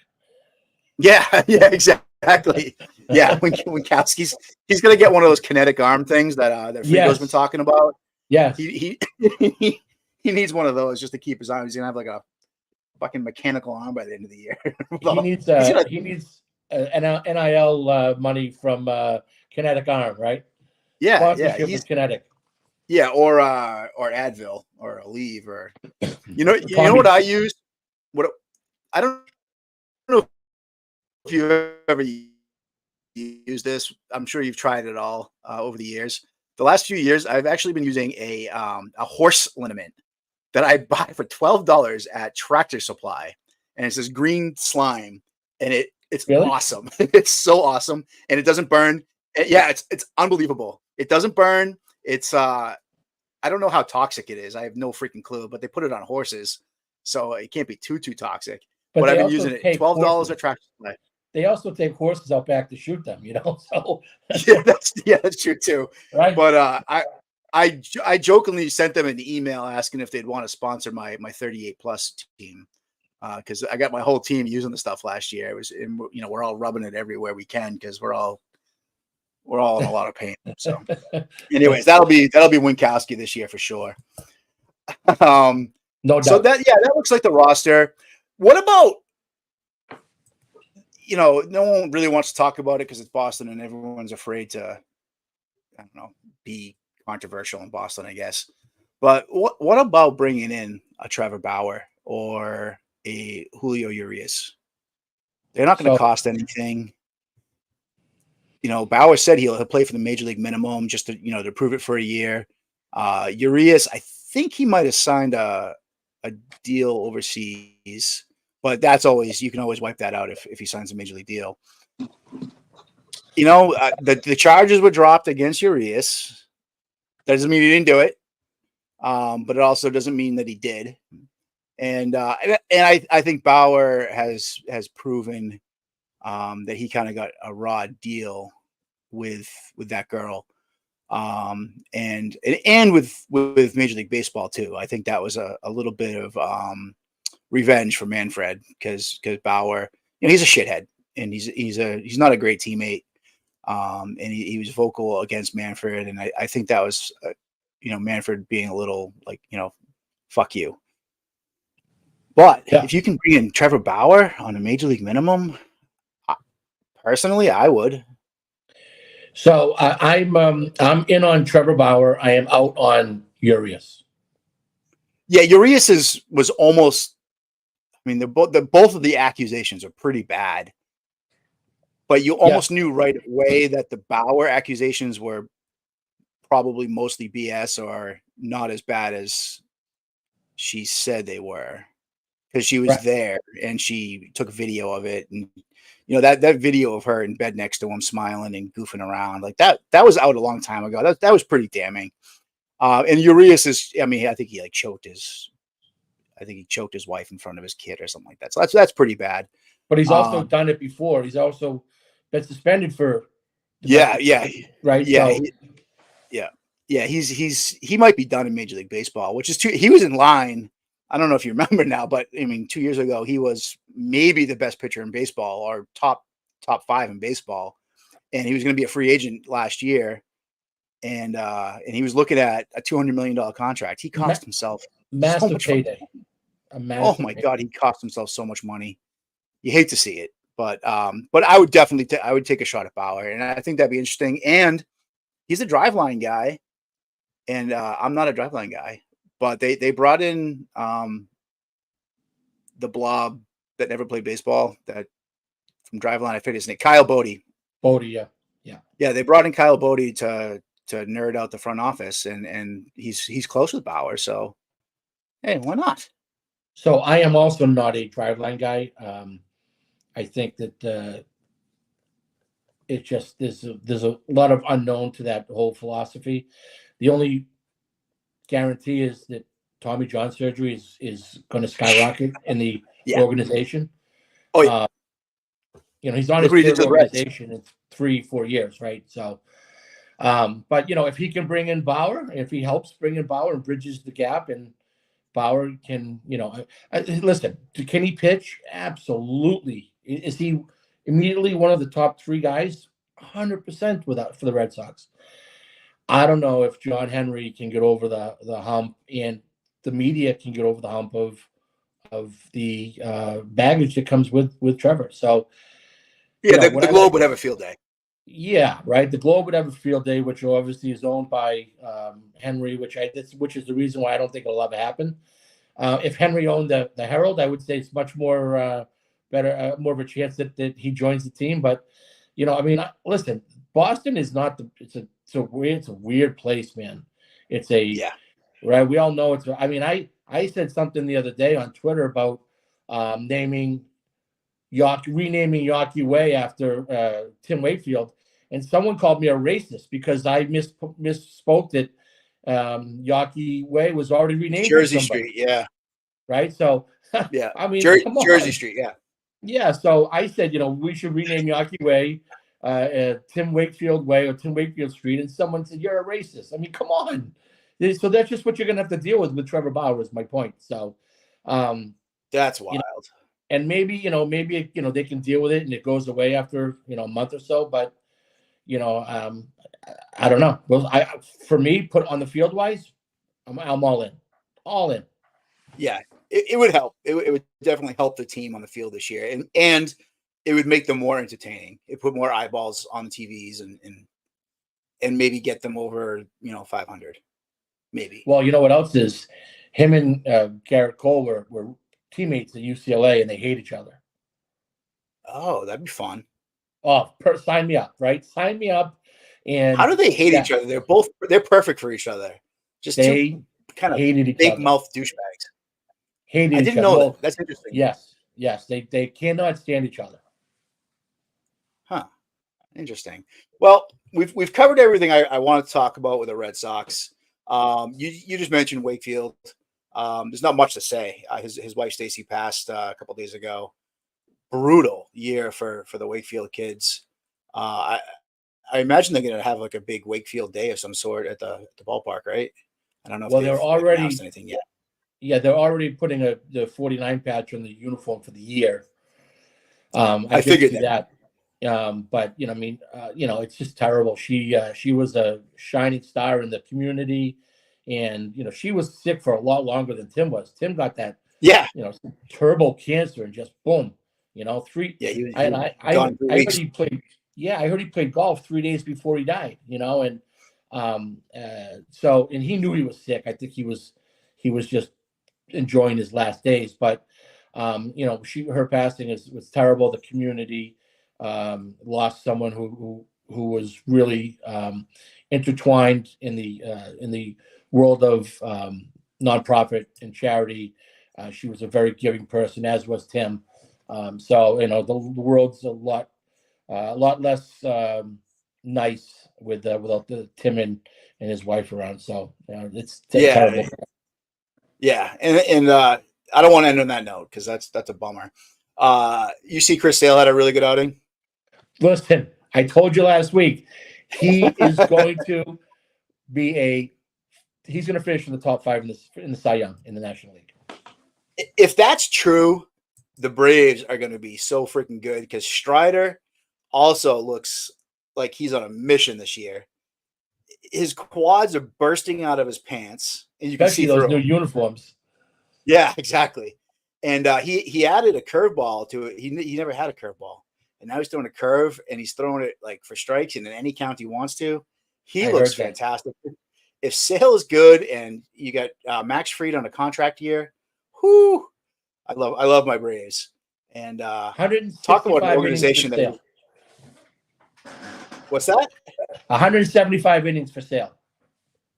Yeah, exactly. Yeah, Winkowski's he's going to get one of those kinetic arm things that Frigo's been talking about. Yes. He needs one of those just to keep his arm. He's going to have like a fucking mechanical arm by the end of the year. He needs NIL money from Kinetic Arm, right? Yeah, He's Kinetic. Yeah, or Advil or Aleve or you know what I use? I don't know if you've ever used this. I'm sure you've tried it all over the years. The last few years, I've actually been using a horse liniment that I buy for $12 at Tractor Supply, and it's this green slime, and it's really? Awesome. It's so awesome, and it doesn't burn. Yeah, it's unbelievable. It doesn't burn. It's I don't know how toxic it is. I have no freaking clue, but they put it on horses, so it can't be too toxic. But I've been using it $12 at Tractor Supply. They also take horses out back to shoot them, So that's true too. Right. But I jokingly sent them an email asking if they'd want to sponsor my 38 plus team because I got my whole team using the stuff last year. It was we're all rubbing it everywhere we can because we're all we're all in a lot of pain. So, anyways, that'll be Winkowski this year for sure. No So doubt. that looks like the roster. What about, no one really wants to talk about it because it's Boston and everyone's afraid to, I don't know, be controversial in Boston, I guess. But what about bringing in a Trevor Bauer or a Julio Urias? They're not going to cost anything. Bauer said he'll play for the major league minimum just to prove it for a year. Urias, I think he might have signed a deal overseas, but you can always wipe that out if he signs a major league deal. The charges were dropped against Urias. That doesn't mean he didn't do it, but it also doesn't mean that he did. And I think Bauer has proven that he kind of got a raw deal with that girl, and with Major League Baseball too. I think that was a little bit of revenge for Manfred because Bauer, he's a shithead and he's not a great teammate, and he was vocal against Manfred, and I think that was Manfred being a little like fuck you. But if you can bring in Trevor Bauer on a major league minimum, personally, I would. So I'm in on Trevor Bauer. I am out on Urias. Yeah, Urias was almost. I mean, both of the accusations are pretty bad, but you almost knew right away that the Bauer accusations were probably mostly BS or not as bad as she said they were, because she was there and she took video of it, and that video of her in bed next to him smiling and goofing around like that was out a long time ago. That was pretty damning. And Urias is, I think he choked his wife in front of his kid or something like that. So that's pretty bad. But he's also done it before. He's also been suspended for. Right. Yeah. He might be done in Major League Baseball, which is he was in line. I don't know if you remember now, but 2 years ago, he was maybe the best pitcher in baseball or top 5 in baseball. And he was going to be a free agent last year. And he was looking at a $200 million contract. He cost himself massive so much payday. God, he cost himself so much money. You hate to see it, but I would definitely I would take a shot at Bauer, and I think that'd be interesting. And he's a driveline guy, and I'm not a driveline guy, but they brought in the blob that never played baseball that from Driveline. I forget his name, Kyle Bodie. Yeah. They brought in Kyle Bodie to nerd out the front office, and he's close with Bauer, so hey, why not? So I am also not a Driveline guy. I think that it's just there's a lot of unknown to that whole philosophy. The only guarantee is that Tommy John surgery is going to skyrocket in the organization. Oh yeah. He's on his third organization in 3-4 years, right? So, but if he can bring in Bauer, if he helps bring in Bauer and bridges the gap, and Bauer can, listen, can he pitch? Absolutely. Is he immediately one of the top 3 guys? 100% for the Red Sox. I don't know if John Henry can get over the hump, and the media can get over the hump of the baggage that comes with Trevor. So, the Globe would have a field day. Yeah, right. The Globe would have a field day, which obviously is owned by Henry, which is the reason why I don't think it'll ever happen. If Henry owned the Herald, I would say it's much more better, more of a chance that he joins the team. But listen, Boston is not it's a weird place, man. It's right. We all know it's. I said something the other day on Twitter about renaming Yawkey Way after Tim Wakefield, and someone called me a racist because I misspoke that Yawkey Way was already renamed Jersey Street. Yeah. Right. So yeah. Come on. Jersey Street. Yeah. Yeah. So I said, we should rename Yawkey Way Tim Wakefield Way or Tim Wakefield Street, and someone said you're a racist. Come on. So that's just what you're gonna have to deal with Trevor Bauer, is my point. So that's wild. And maybe they can deal with it and it goes away after a month or so. But I don't know. Well, for me, put on the field wise, I'm all in, all in. Yeah, it would help. It would definitely help the team on the field this year, and it would make them more entertaining. It put more eyeballs on the TVs and maybe get them over 500, maybe. Well, you know what else is? Him and Garrett Cole were teammates at UCLA, and they hate each other. Oh, that'd be fun. Oh, sign me up, right? Sign me up. How And do they hate yeah, each other? They're perfect for each other. Just two they kind of hated each big other. mouth douchebags. Hated I each didn't other. know that. Well, That's interesting. yes, they cannot stand each other. Huh. Interesting. Well, we've covered everything I want to talk about with the Red Sox. You just mentioned Wakefield. There's not much to say. His wife Stacy passed a couple days ago. Brutal year for the Wakefield kids. I imagine they're going to have like a big Wakefield day of some sort at the ballpark, right? I don't know if Well, they're they've like announced already anything yet. yeah, they're already putting the 49 patch on the uniform for the year. I I did figured see that. that. But it's just terrible. She was a shining star in the community, and she was sick for a lot longer than Tim was. Tim got that Yeah, turbo cancer and just boom, three. yeah, I he was I I, gone 3 I heard weeks. he played. Yeah, I heard he played golf 3 days before he died. And so and he knew he was sick. I think he was just enjoying his last days. But her passing was terrible. The community lost someone who was really intertwined in the world of nonprofit and charity. She was a very giving person, as was Tim. So the world's a lot less nice without the Tim and his wife around. So it's Yeah, terrible. yeah, and I don't want to end on that note because that's a bummer. You see, Chris Sale had a really good outing. Listen, I told you last week, he is going to he's going to finish in the top five in the Cy Young in the National League. If that's true, the Braves are going to be so freaking good because Strider also looks like he's on a mission this year. His quads are bursting out of his pants, and you can Especially see those through new them. uniforms. Yeah, exactly. And he added a curveball to it. He never had a curveball, and now he's throwing a curve, and he's throwing it like for strikes and in any count he wants to. He I looks heard that. fantastic. If Sale is good, and you got Max Fried on a contract year, whoo! I love my Braves. And talk about an 165 innings for organization that. Sale. What's that? 175 innings for Sale.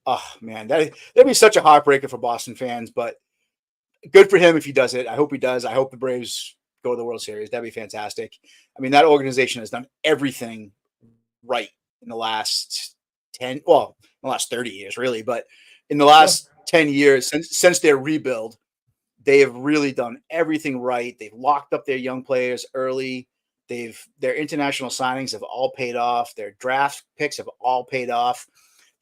Oh man, that'd be such a heartbreaker for Boston fans, but good for him if he does it. I hope he does. I hope the Braves go to the World Series. That'd be fantastic. I mean, that organization has done everything right in the last 10, well, in the last 30 years, really, but in the last 10 years since their rebuild, they have really done everything right. They've locked up their young players early. Their international signings have all paid off. Their draft picks have all paid off.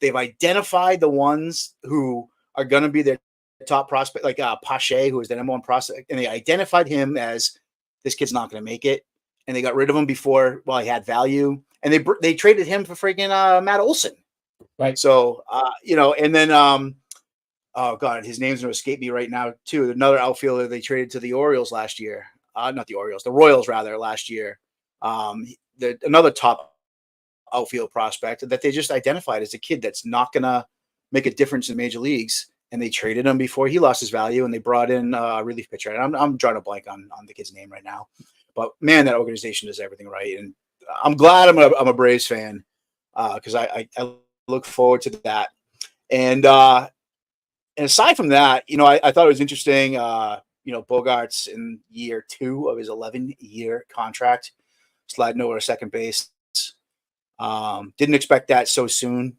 They've identified the ones who are going to be their top prospect, like Pache, who was the number one prospect, and they identified him as this kid's not going to make it, and they got rid of him before he had value, and they traded him for freaking Matt Olson, right? So and then oh god, his name's going to escape me right now too. Another outfielder they traded to the Orioles last year, not the Orioles, the Royals rather last year. Another top outfield prospect that they just identified as a kid that's not going to make a difference in major leagues. And they traded him before he lost his value, and they brought in a relief pitcher. And I'm drawing a blank on the kid's name right now. But man, that organization does everything right. And I'm glad I'm a Braves fan because I look forward to that. And aside from that, I thought it was interesting. Bogart's in year 2 of his 11-year contract, sliding over to second base. Didn't expect that so soon,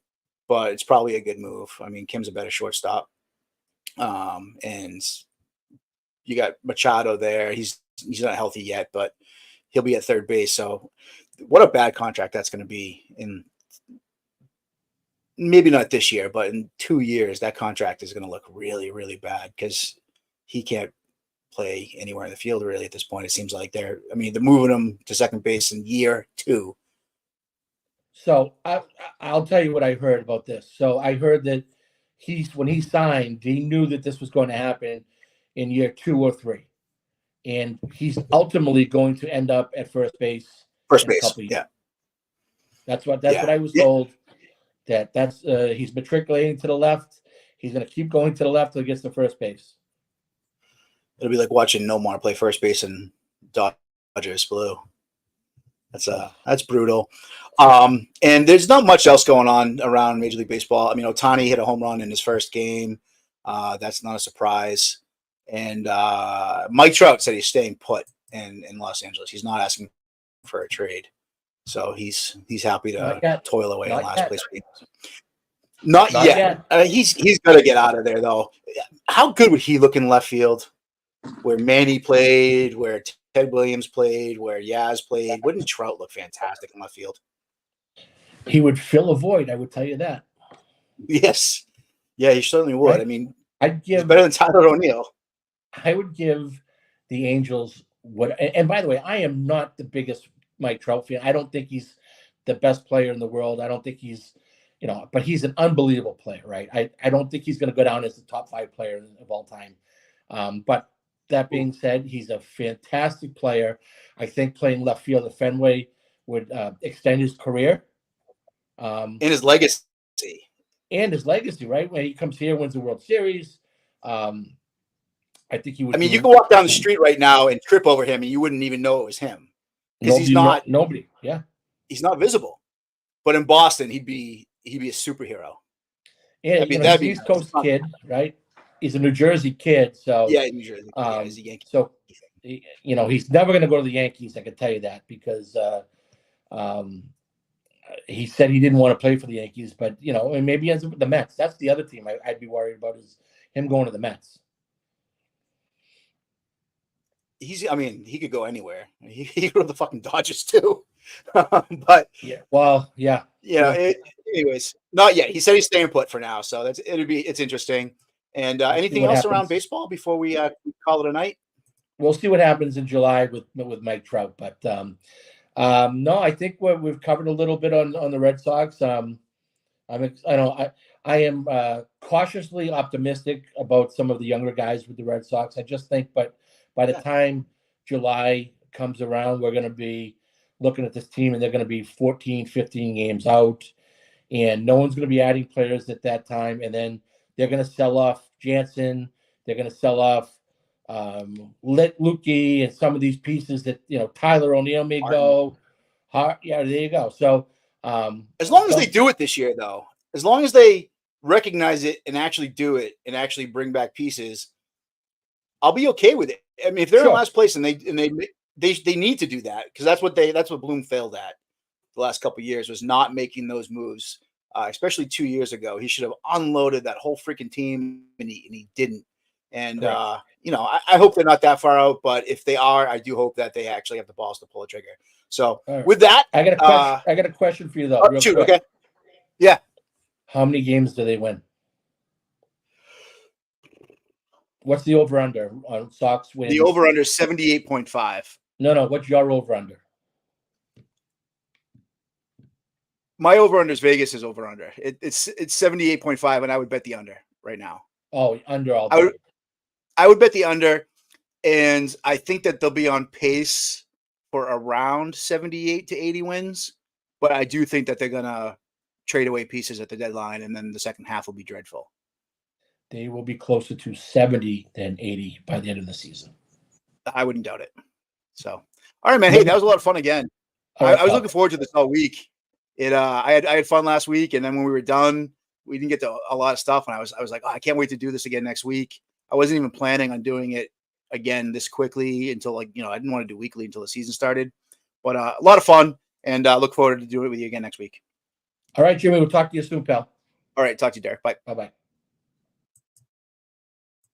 but it's probably a good move. I mean, Kim's a better shortstop. And you got Machado there. He's not healthy yet, but he'll be at third base. So what a bad contract that's going to be in maybe not this year, but in 2 years, that contract is going to look really, really bad because he can't play anywhere in the field really at this point. It seems like they're moving him to second base in year 2. So I'll tell you what I heard about this. So I heard that when he signed, he knew that this was going to happen in year 2 or 3, and he's ultimately going to end up at first base First in a base. couple of years. Yeah. That's what Yeah. I was told. That's he's matriculating to the left. He's going to keep going to the left till he gets to first base. It'll be like watching Nomar play first base in Dodgers blue. That's brutal. And there's not much else going on around Major League Baseball. I mean, Ohtani hit a home run in his first game. That's not a surprise. And Mike Trout said he's staying put in Los Angeles. He's not asking for a trade. So he's happy to toil away in last place. Not yet. He's got to get out of there, though. How good would he look in left field? Where Manny played, where Ted Williams played, where Yaz played. Wouldn't Trout look fantastic in left field? He would fill a void, I would tell you that. Yes. Yeah, he certainly would. Right? I mean, he's better than Tyler O'Neill. I would give the Angels and by the way, I am not the biggest Mike Trout fan. I don't think he's the best player in the world. I don't think he's, but he's an unbelievable player, right? I don't think he's going to go down as the top 5 player of all time. But that being said, he's a fantastic player. I think playing left field at Fenway would extend his career. And his legacy. Right? When he comes here, wins the World Series. I think he would. I mean, you can walk down the street right now and trip over him, and you wouldn't even know it was him because he's not. Nobody. Yeah. He's not visible. But in Boston, he'd be a superhero. Yeah, he's an East Coast kid, right? He's a New Jersey kid, so yeah, New Jersey. He's a Yankee. So, he's never going to go to the Yankees. I can tell you that because he said he didn't want to play for the Yankees, but and maybe he ends up with the Mets. That's the other team I'd be worried about is him going to the Mets. He could go anywhere. He could go to the fucking Dodgers too. But yeah, well, yeah. Anyways, not yet. He said he's staying put for now, so it's interesting. And anything else around baseball before we call it a night? We'll see what happens in July with Mike Trout, but no, I think we've covered a little bit on the Red Sox. I am cautiously optimistic about some of the younger guys with the Red Sox. I just think, but by the time July comes around, we're going to be looking at this team and they're going to be 14, 15 games out, and no one's going to be adding players at that time. And then they're going to sell off Jansen. They're going to sell off Lukey and some of these pieces that, Tyler O'Neill may go. Yeah, there you go. So as long as they do it this year, though, as long as they recognize it and actually do it and actually bring back pieces, I'll be okay with it. I mean, if they're in last place and they need to do that, because that's what Bloom failed at the last couple of years, was not making those moves. Especially 2 years ago, he should have unloaded that whole freaking team, and he didn't. And I hope they're not that far out, but if they are, I do hope that they actually have the balls to pull a trigger. So with that, I got a question for you though. Real quick. Okay. Yeah. How many games do they win? What's the over-under on Sox wins? The over-under is 78.5. No. What's your over-under? My over-under is Vegas is over-under. It's 78.5, and I would bet the under right now. Oh, under all day. I would bet the under, and I think that they'll be on pace for around 78 to 80 wins. But I do think that they're going to trade away pieces at the deadline, and then the second half will be dreadful. They will be closer to 70 than 80 by the end of the season. I wouldn't doubt it. So, all right, man. Hey, that was a lot of fun again. I was looking forward to this all week. I had fun last week, and then when we were done, we didn't get to a lot of stuff, and I was like, I can't wait to do this again next week. I wasn't even planning on doing it again this quickly until I didn't want to do weekly until the season started. But a lot of fun, and look forward to doing it with you again next week. All right, Jimmy. We'll talk to you soon, pal. All right. Talk to you, Derek. Bye. Bye-bye.